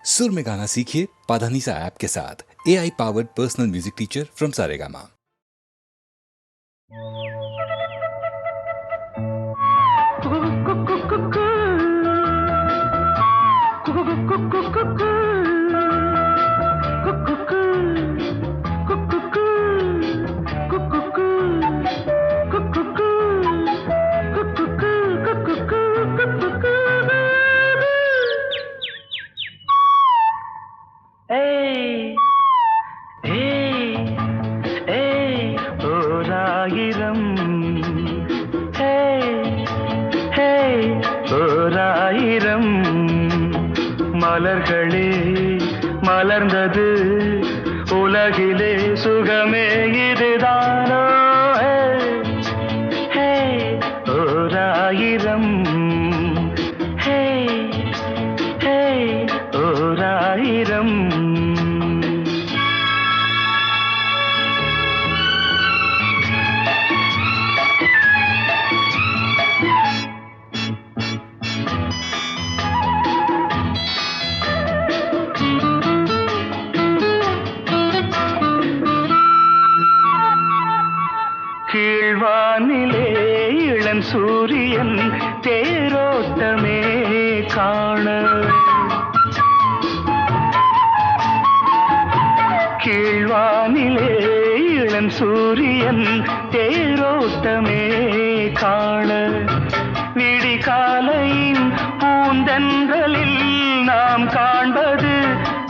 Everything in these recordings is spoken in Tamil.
सुर में गाना सीखिए पाधानीसा ऐप के साथ। AI powered personal music teacher from Saregama. மலர்களே மலர்ந்தது உலகிலே சுகமே இதுதானோ ஓராயிரம் ஓராயிரம் கீழ்வானிலே இளம் சூரியன் தேரோட்டமே காண கீழ்வானிலே இளம் சூரியன் தேரோட்டமே காண விடிகாலையின் பூந்தென்றலில் நாம் காண்பது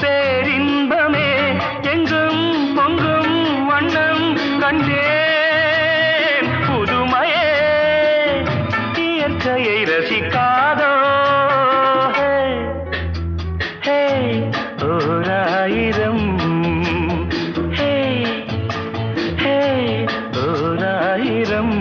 பேரின்பமே எங்கும் பொங்கும் வண்ணம் கண்டே ரசிக்காதோ ஓராயிரம் ஓராயிரம்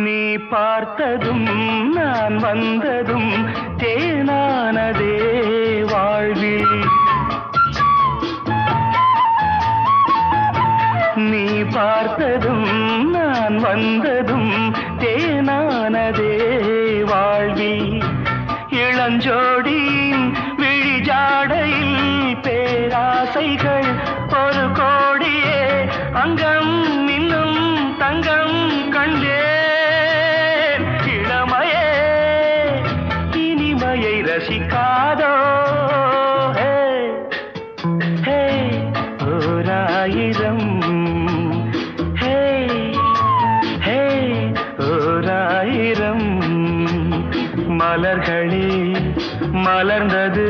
நீ பார்த்ததும் நான் வந்ததும் தேனானதே வாழ்வில் நீ பார்த்ததும் நான் வந்ததும் தேனானதே வாழ்வில் இளஞ்சோடியின் விழிஜாடையில் பேராசைகள் ஒரு கோடியே அங்கம் இன்னும் தங்கம் கண்டே ரசிக்காதோ ஓராயிரம் ஓராயிரம் மலர்களே மலர்ந்தது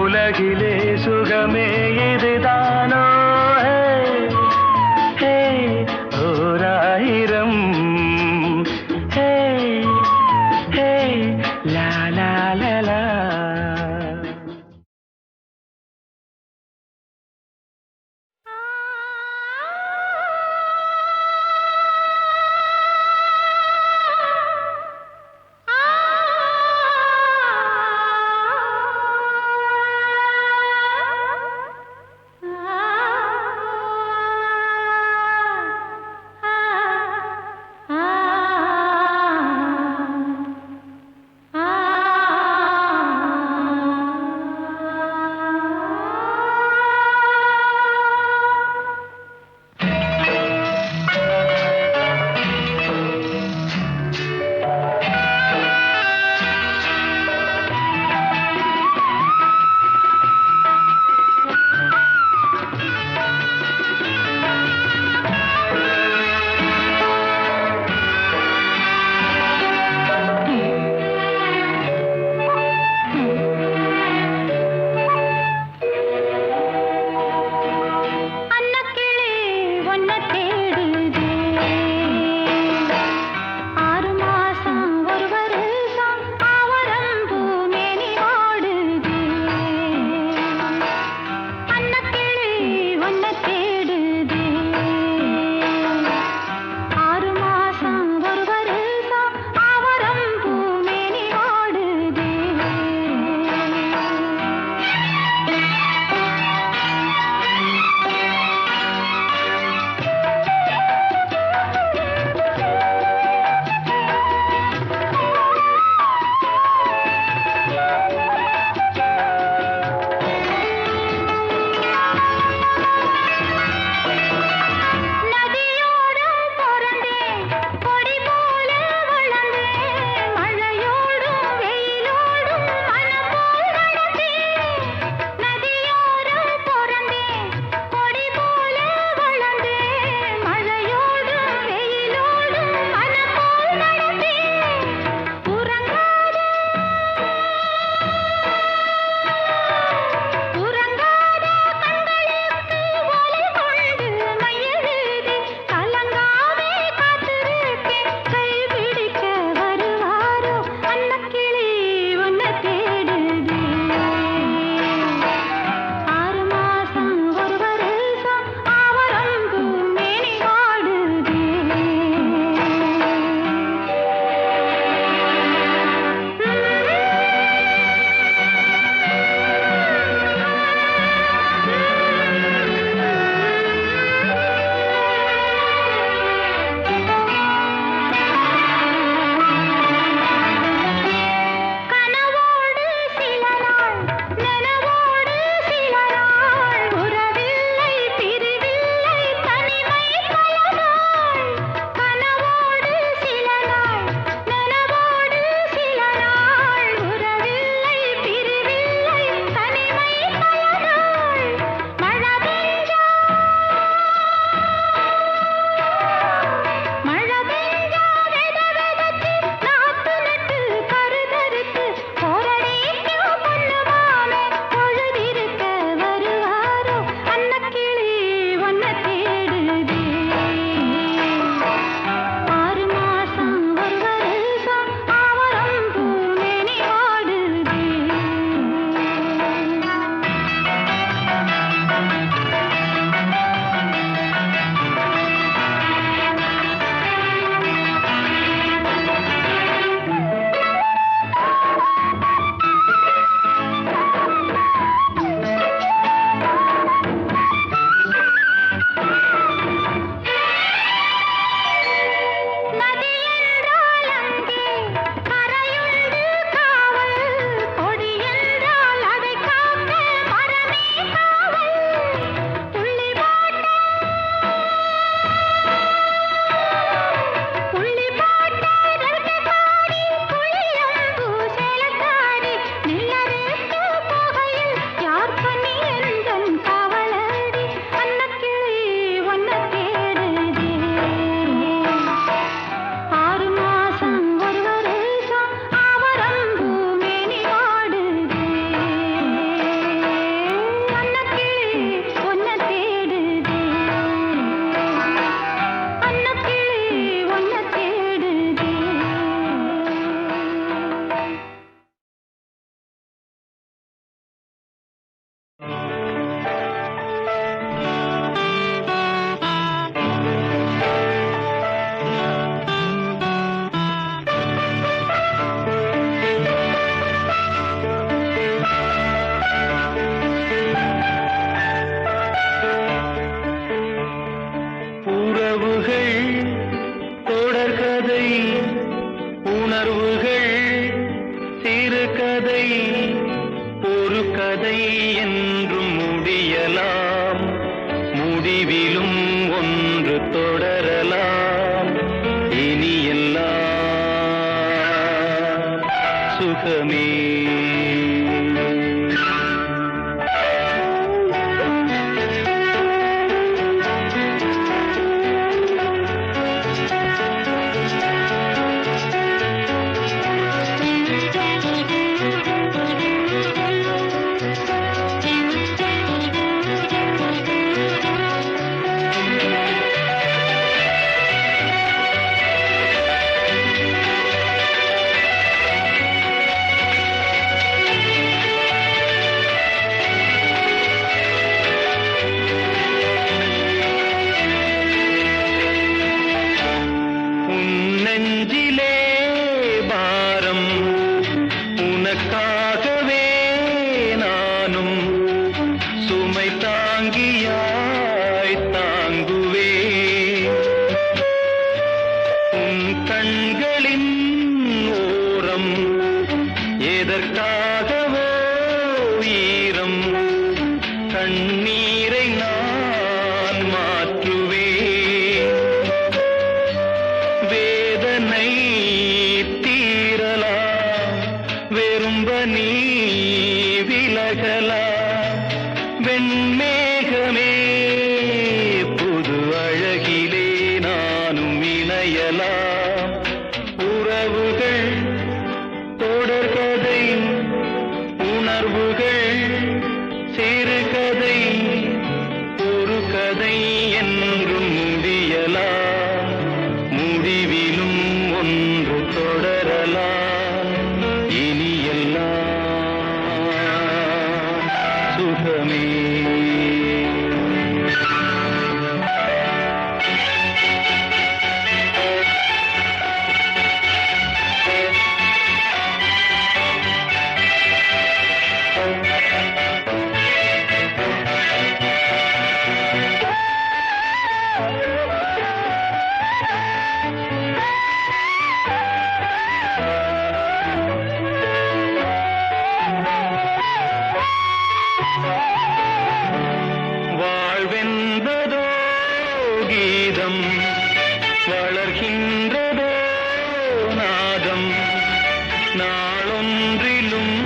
உலகிலே சுகமே இதுதானோ ஓராயிரம் la la la la ah சுகமே. நெஞ்சிலே பாரம் உனக்காகவே நானும் சுமை தாங்கியாய் தாங்குவே. உன் கண்களின் ஓரம் எதற்காகவோ ஈரம் கண்ணீரை நான் மாற்றுவே. வேதனை தீரலாம் வெறும்ப நீ விலகலாம். வெண்மேகமே புது அழகிலே நானும் இணையலாம். உறவுகள் தொடர்கதை உணர்வுகள் சிறுகதை ஒரு கதை என்றும் முடியலாம். முடிவிலும் ஒன்று தொடரலாம். இனி எல்லாம் சுகமே. வாழ்வென்பதோ கீதம் வளர்கின்றதோ நாதம். நாளொன்றிலும்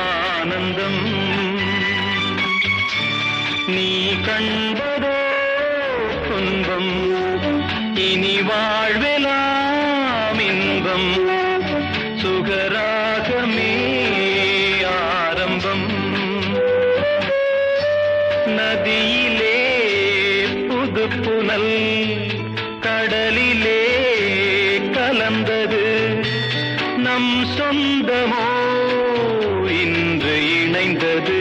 ஆனந்தம் நீ கண்டதோ துன்பம். இனி வாழ்வெலாம் இன்பம் சுகராகமே ஆரம்பம். நதியிலே புது புனல் கடலிலே கலந்தது. நம் சொந்தமோ இன்று இணைந்தது.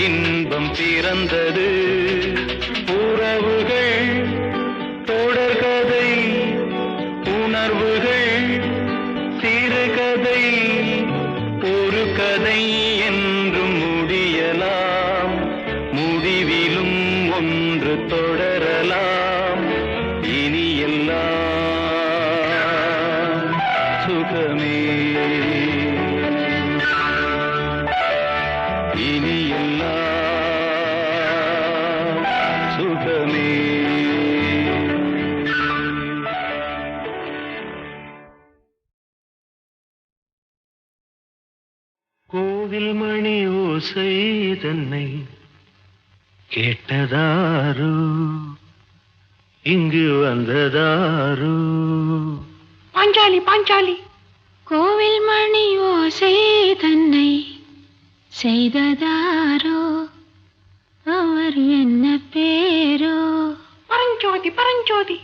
இன்பம் பிறந்தது. உறவுகள் தொடர்கதை உணர்வுகள் சிறுகதை ஒரு கதை என்றும் முடியலாம். முடிவிலும் ஒன்று தொடரலாம். இனி எல்லாம் சுகமே. இனி எல்லாம் சுகமே. கோவில் மணி ஓசை தன்னை கேட்டதாரோ இங்கு வந்ததாரோ. பாஞ்சாலி பாஞ்சாலி கோவில் மணி ஓசை தன்னை செய்ததாரோ அவர் என்ன பேரோ. பரஞ்சோதி பரஞ்சோதி.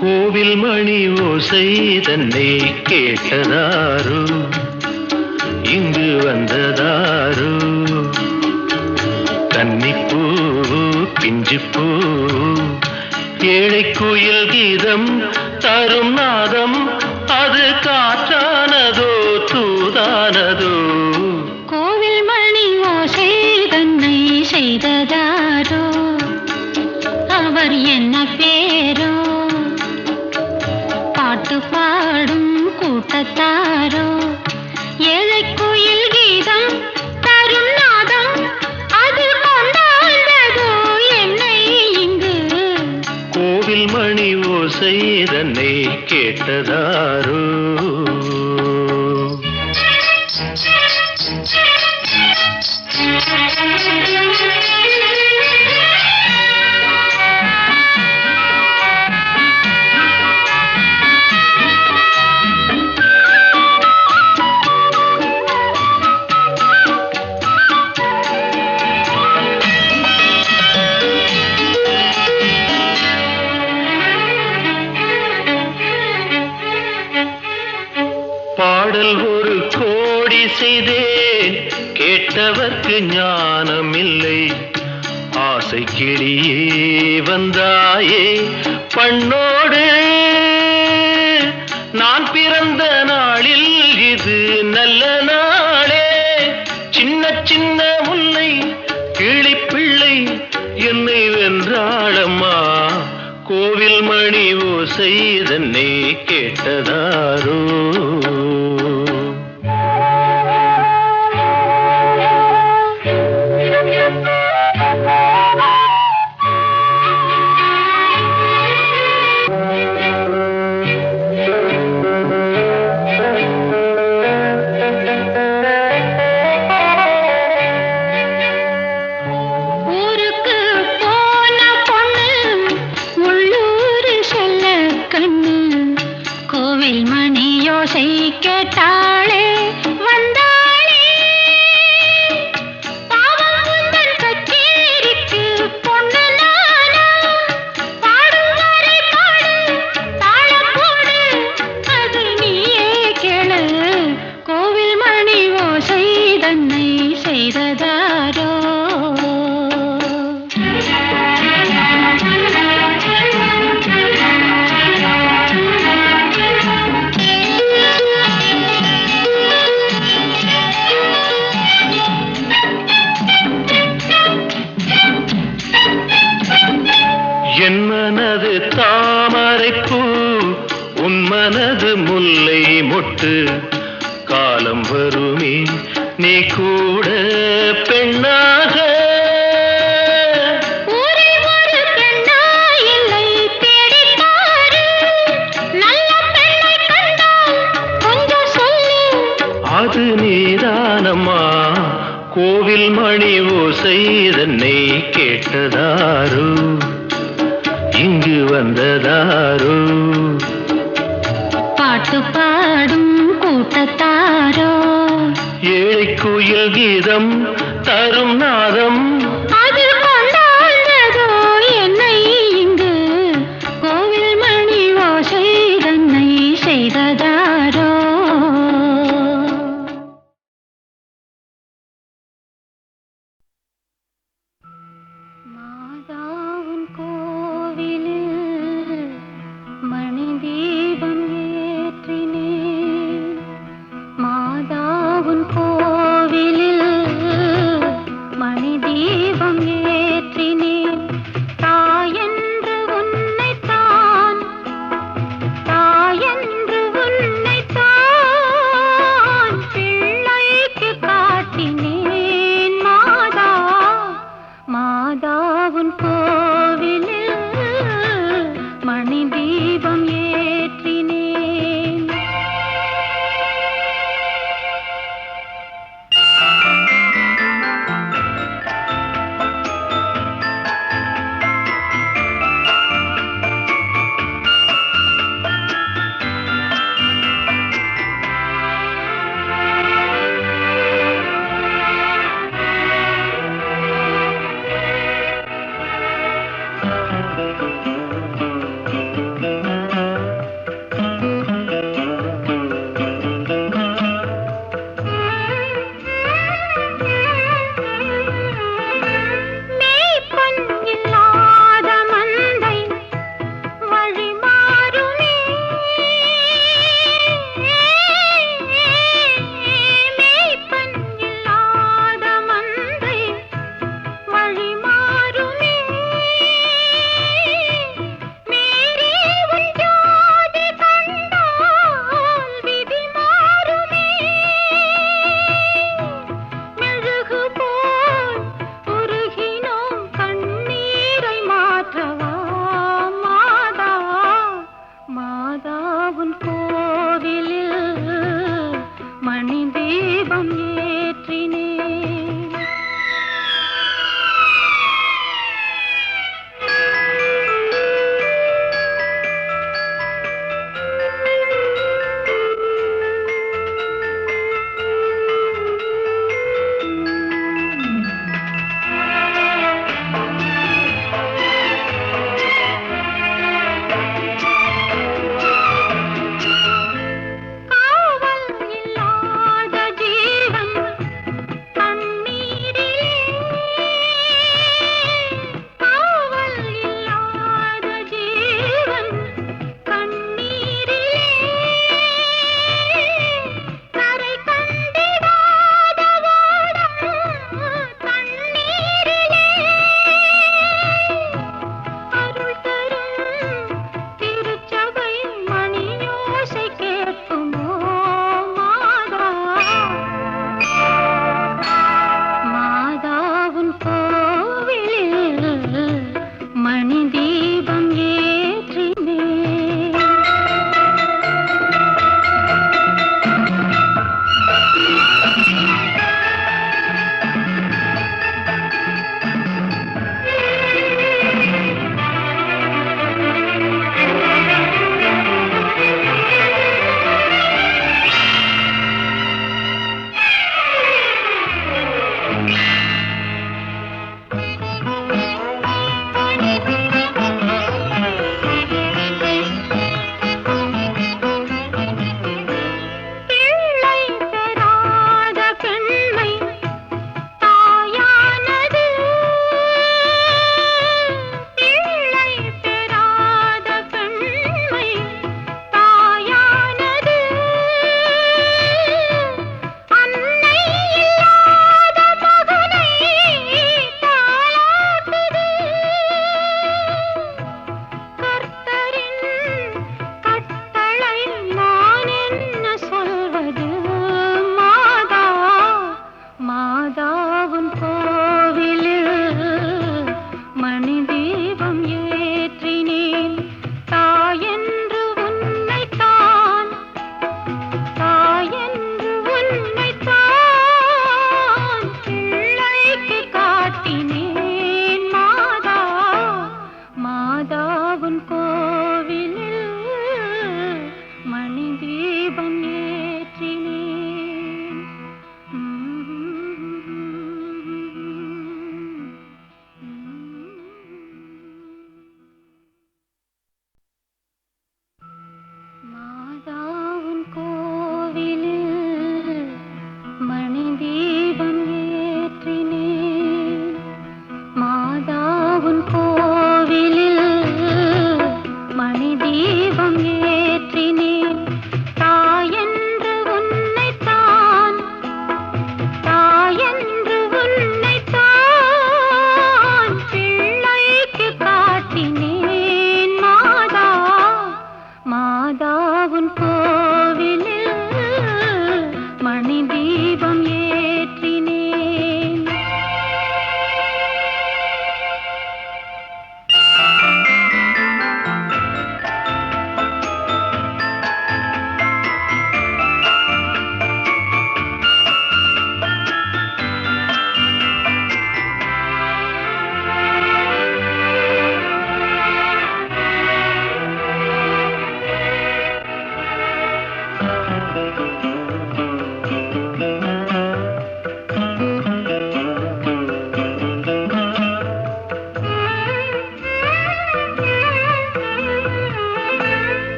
கோவில் மணி ஓசை தன்னை கேட்டதாரோ இங்கு வந்ததாரோ. கன்னிப்பூ பிஞ்சுப்பூ ஏழை குயில் கீதம் தரும் நாதம் அது காற்றானதோ தூதானதோ. கோவில் மணி ஓசை தன்னை செய்த பேரோ பாட்டு பாடும் கூட்டத்தாரோ ஏழை குயில் கீதம் தரும் நாதம் அது கொண்டாண்டதோ என்னை இங்கு கோவில் மணி ஓசை தன்னை கேட்டதாரோ பாடல் ஒரு கோடி செய்தேன் கேட்டவர்க்கு ஞானமில்லை ஆசை கிளியே வந்தாயே பண்ணோடு நான் பிறந்த நாளில் இது நல்ல நாளே சின்ன சின்ன முல்லை கிளிப்பிள்ளை என்னை வென்றாளம்மா கோவில் மணி ஓசை தன்னை கேட்டதாரோ ஊருக்கு போன பொண்ணு உள்ளூர் செல்ல கண்ணு கோவில் மணி யோசை கேட்டாளே வந்தாளே பாவம் உந்தன் கச்சேரிக்கு பொண்ணு நானா பாடும் வரை பாடு தாளம் போடு அது நீயே கேளு கோவில் மணி ஓசை தன்னை செய்ததாரோ என் மனது தாமரைப்பூ உன் மனது முல்லை மொட்டு காலம் வருமே நீ கூட பெண்ணாக ஊரில் ஒரு பெண்ணா இல்லை தேடிப் பாரு நல்ல பெண்ணை கண்டால் கொஞ்சம் சொல்லு அது நீதானம்மா கோவில் மணி ஓசை தன்னை கேட்டதாரோ இங்கு வந்ததாரோ பாட்டு பாடும் கூட்டத்தாரோ ஏழை குயில் கீதம் தரும் நாதம் அது கொண்டாண்டதோ என்னை இங்கு கோவில் மணி ஓசை தன்னை செய்ததாரோ மாதாவின் கோவிலில் மணி தீபம் ஏற்றினேன் மாதாவின் கோவிலில் மணி தீபம் ஏற்றினேன். காவல் இல்லாத ஜீவன்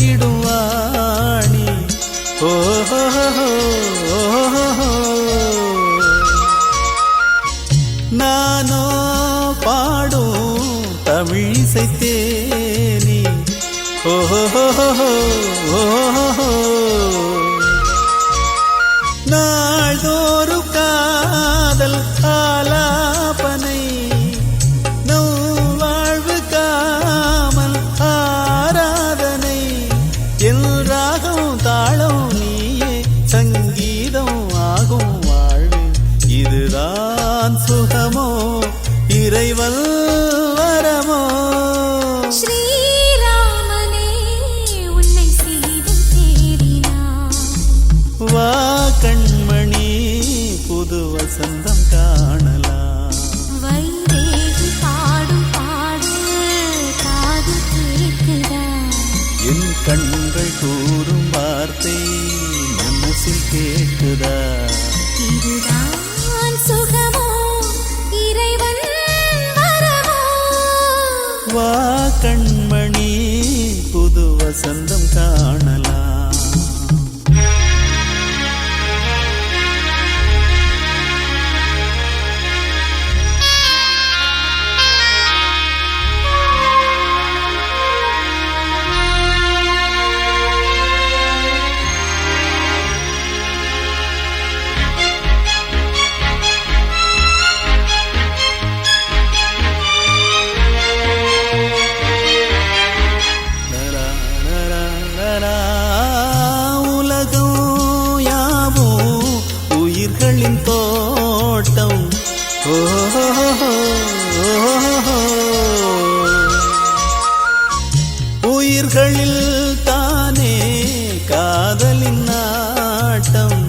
விளக்கிடும் வாணி. ஓஹோ நானோ பாடும் தமிழிசை தேனி. ஓஹோ நாள்தோறு காதல் ஆலாபனை. நம் வாழ்வு காமல் ஆராதனை. என் ராகம் தாளம் நீயே சங்கீதம் ஆகும் வாழ்வு. இதுதான் சுகமோ இறைவன் வரமோ. ஸ்ரீராமனே உன்னை சீதம் தேடினான். வா கண்மணி புது வசந்தம் காணலாம். வைதேகி பாடும் பாடு காது கேட்குதா. என் கண்கள் கூறும் வார்த்தை மனசில் கேட்குதா. இதுதான் சுகமோ இறைவன் வரமோ. வா கண்மணி புது வசந்தம் காணலாம். உலகம் யாவும் உயிர்களின் தோட்டம். உயிர்களில் தானே காதலின் நாட்டம்.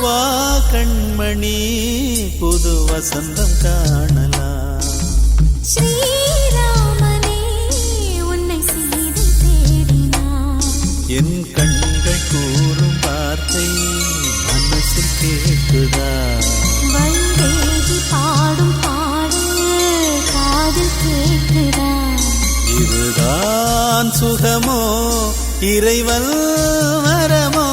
வா கண்மணி புது வசந்தம் காணலாம். ஸ்ரீராமனே உன்னை சீதம் தேடினான். என் கண்கள் கூறும் வார்த்தை மனசில் கேட்குதா. வைதேகி பாடும் பாடு காதில் கேட்குதா. இதுதான் சுகமோ இறைவன் வரமோ.